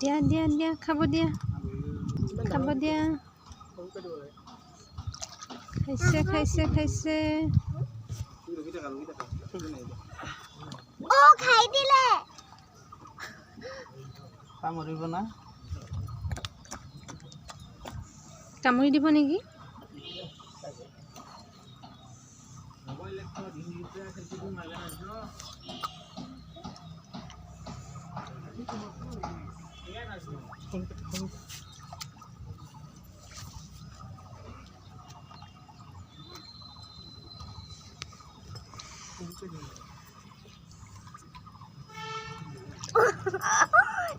দিয়া দিয়া দিয়া খাব দিয়া খাইছে খাইছে খাইছে ও খাই দিলে কামুৰিব না কামুৰি দিব নেকি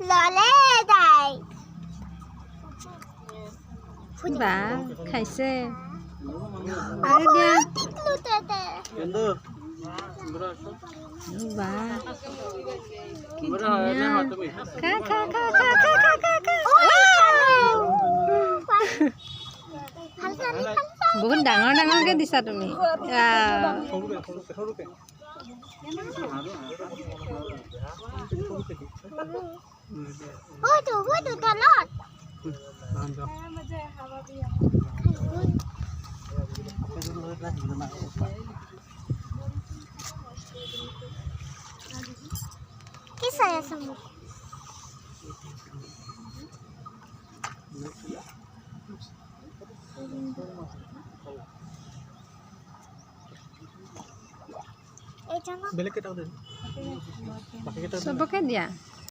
ললে তাই বা খাইছে আৰু দিয়া টিকলুতে কিন্তু বা বড় হয় না তুমি খা খা খা খা খা খা খা খা বহুত ডাঙৰ ডাঙৰকে দিছা তুমি সৰুকে হয়তো তলত কি চাই আছা মোক বেলেগ কেইটাও দে চবকে দিয়া